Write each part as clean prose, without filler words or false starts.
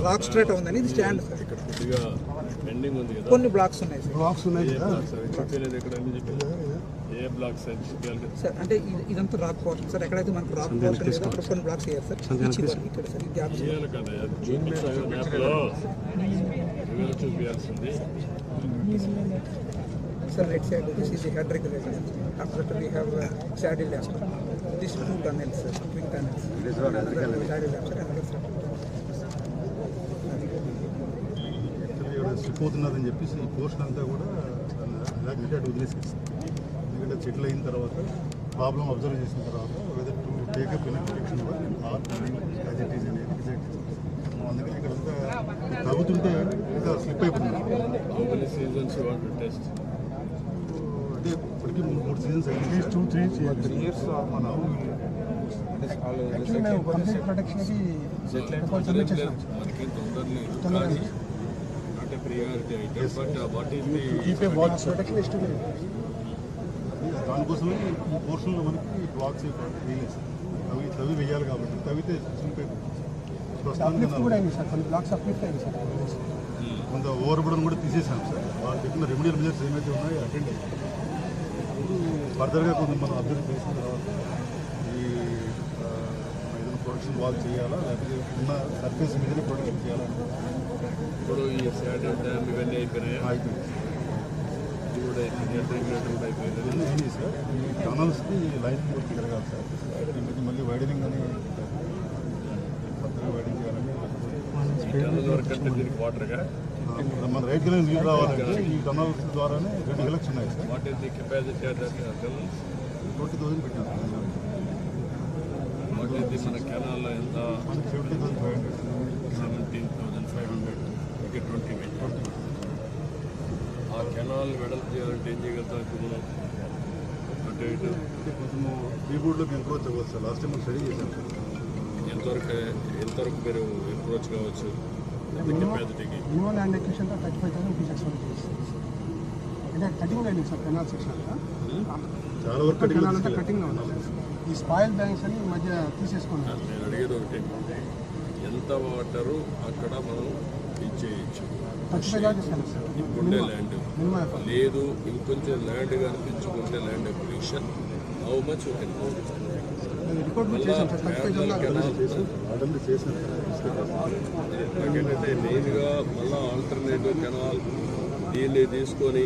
Rock straight ఉందని ఇది stand sir. ఇక్కడ కొద్దిగా పెండింగ్ ఉంది కదా, కొన్ని బ్లాక్స్ ఉన్నాయి సార్. బ్లాక్స్ ఉన్నాయి కదా ఇక్కడ అన్ని చెప్పారు. ఏ బ్లాక్స్ అని చెప్పాలి కదా సార్. అంటే ఇదంతా రాక్ పోర్షన్ సార్. ఎక్కడైతే మనకు రాక్ పోర్షన్ లేదో అక్కడ కొన్ని బ్లాక్స్ వేయాలి సార్. ఇక్కడ సార్ ఈ గ్యాప్ చేయాలి కదా, మ్యాప్లో చూపించాల్సింది. Sir, right side, this is the head regulator. After that, we have saddle lamp. These two tunnels, sir, twin tunnels. This one is the saddle lamp, sir, another sir. పోతున్నదని చెప్పేసి ఈ portion అంతా కూడా అలాగే వదిలేసేస్తాం. ఎందుకంటే settle అయిన తర్వాత problem observe చేసిన తర్వాత whether to take up in protection as it is అనేది డిసైడ్ చేస్తాం. అందుకని ఇక్కడ అంతా తగ్గుతుంటే ఇంకా స్లిప్ అయిపోతుంది. అంటే ఇప్పటికీ 3 సీజన్స్ అట్లీస్ట్ 2-3 ఇయర్స్ మన కంప్లీట్ ప్రొటెక్షన్కి దానికోసమే ఈ పోర్షన్లో మనకి బ్లాక్స్ వేయలేదు సార్. తవి వేయాలి కాబట్టి తవితే స్లిప్ అయిపోతుంది. కొంత ఓవర్ బుడన్ కూడా తీసేసాం సార్. వాళ్ళు చెప్పిన రెమెడియల్ మెజర్స్ ఏమైతే ఉన్నాయో అటెండ్ అయ్యాయి. ఫర్దర్గా కొంచెం మనం అబ్జర్వ్ చేసిన తర్వాత ఈ ఏదైనా ప్రొడక్షన్ వాల్ చేయాలా లేకపోతే ఉన్న సర్ఫేస్ మీదనే ప్రొడక్షన్ చేయాలా. ఇప్పుడు ఈ శాడల్ డ్యామ్ ఇవన్నీ అయిపోయినాయి. ఇది కూడా అయిపోయింది సార్. ఈ టనల్స్కి లైన్ పూర్తి జరగాలి సార్. మళ్ళీ వైడనింగ్ అని ఫర్దర్గా వైడింగ్ చేయాలంటే వాటర్గా మన రైతులే నీళ్ళు రావాలంటే ఈ టనల్స్ ద్వారానే 2 ఎలక్షన్ ఉన్నాయి sir. What is the capacity of that 20,000 పెట్టాం. వాట్ ఈస్ ది మన కెనాల్లో ఎంత? 70,500. 17,500 ఇక్కడ 20. ఆ కెనాల్ వెడల్పు చేయాలంటే ఏం చేయగలుగుతాం ఇప్పుడు మనం? అంటే కొంచెము బీబోర్డ్లోకి ఎంక్రోచ్ అవ్వచ్చు సార్. లాస్ట్ టైం మనం స్టడీ చేశాం సార్. ఎంతవరకు మీరు ఎంక్రోచ్ కావచ్చు కెపాసిటీకి? Minimum land acquisition 35,000 rupees expect చేస్తుంది. అంటే కటింగ్ అయింది సార్ కెనాల్ సెక్షన్ అంతా. చాలా వరకు కెనాల్ అంతా కటింగ్లో ఉంది. ఈ స్పాయిల్ బ్యాంక్స్ అని ఈ మధ్య తీసేసుకున్నారు. నేను అడిగేది ఒకటి, ఎంత వాటరు అక్కడ మనం ఇచ్చేయచ్చు? 35,000 సార్. ఇంకుండే ల్యాండ్ మినిమం లేదు, ఇంకొంచెం ల్యాండ్ కనిపించుకుంటే land acquisition how much report చేసాం సార్. 35,000 నాకేంటంటే మెయిన్గా మళ్ళీ ఆల్టర్నేటివ్ కెనాల్ దీన్ని తీసుకొని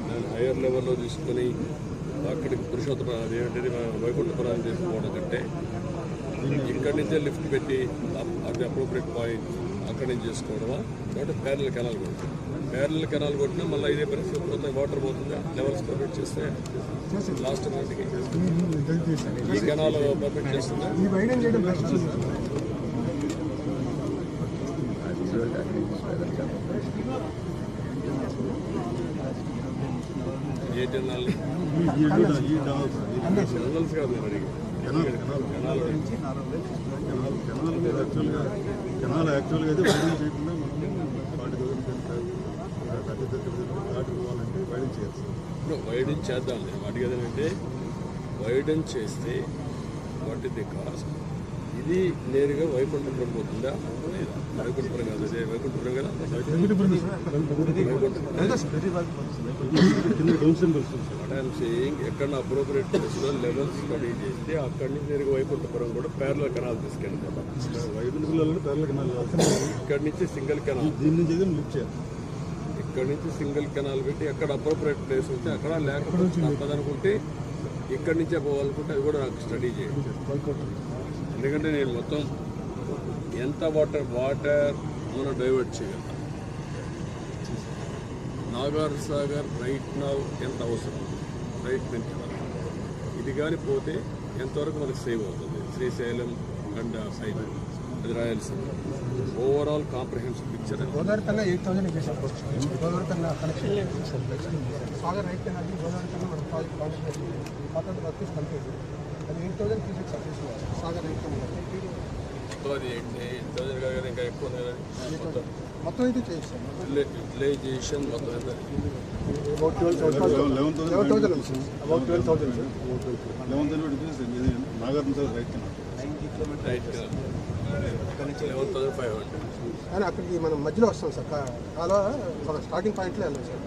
దాన్ని హైయర్ లెవెల్లో తీసుకొని అక్కడికి పురుషోత్తమ ఏంటంటే వైకుంఠపురాన్ని తీసుకోవడం కంటే ఇక్కడి నుంచే లిఫ్ట్ పెట్టి అది అప్రోప్రియట్ పాయింట్ అక్కడి నుంచి చేసుకోవడమా కాబట్టి ప్యారల్ కెనాల్ కొడుతుంది. ప్యారల్ కెనాల్ కొట్టినా మళ్ళీ ఇదే పరిస్థితి పోతే వాటర్ పోతుంది. లెవెల్స్ పర్మిట్ చేస్తే లాస్ట్ నాటికి ఈ కెనాల్ పర్మిట్ చేస్తుంది. ఏ టెన్నాలి జనరల్స్ కాదు నేను అడిగి కెనాల్ యాక్చువల్గా అయితే వైడింగ్ చేయకుండా మనం 40,000 దాటి పోవాలంటే వైడింగ్ చేయాలి. ఇప్పుడు వైడింగ్ చేద్దాం. వాటికి ఏదంటే వైడింగ్ చేస్తే వాటి కాస్ట్ ఇది నేరుగా వైకుంఠపురం పోతుందా లేదా? వైకుంఠపురం కాదు, అదే వైకుంఠపురం కదా. ఎక్కడ అప్రోప్రియట్ ప్లేస్లో లెవెల్స్ స్టడీ చేస్తే అక్కడి నుంచి నేరుగా వైకుంఠపురం కూడా ప్యారలల్ కెనాల్ తీసుకెళ్ళిపోతాం. వైకుంఠపురంలో ప్యారలల్ కెనాల్ ఇక్కడి నుంచి సింగిల్ కెనాల్, దీని నుంచి అయితే లిఫ్ట్ చేయాలి. ఇక్కడి నుంచి సింగిల్ కెనాల్ పెట్టి ఎక్కడ అప్రోప్రియట్ ప్లేస్ ఉంటే అక్కడ, లేకపోతే తప్పదనుకుంటే ఇక్కడి నుంచే పోవాలనుకుంటే అది కూడా నాకు స్టడీ చేయండి. ఎందుకంటే నేను మొత్తం ఎంత వాటర్ మనం డైవర్ట్ చేయగలుగుతాం. నాగార్ సాగర్ రైట్ నౌ ఎంత అవసరం, రైట్ నుంచి ఇది కానీ పోతే ఎంతవరకు మనకు సేవ్ అవుతుంది. శ్రీశైలం అండ్ సైడ్ అది రాయాల్సింది. Overall comprehensive picture. గోదావరి కన్నా 8,000 చేశారు. గోదావరి కన్నా కనెక్షన్ సాగర్ రైట్ కన్నా గోదావరి కన్నా మన ప్రాజెక్ట్ వర్క్ కంప్లీట్. అది 8,000 క్యూసెక్స్ చేసేవారు సాగర్ రైట్ కన్నా. అది 8,000 కాదు ఇంకా ఎక్కువ ఉంది కదా. మొత్తం అయితే చేస్తాం. యూటిలైజేషన్ మొత్తం ఎంత? About 12,000. Nagarjuna sir right canal 11,500. కానీ అక్కడికి మనం మధ్యలో వస్తాం సార్ కాలువ మన స్టార్టింగ్ పాయింట్లో వెళ్ళాం సార్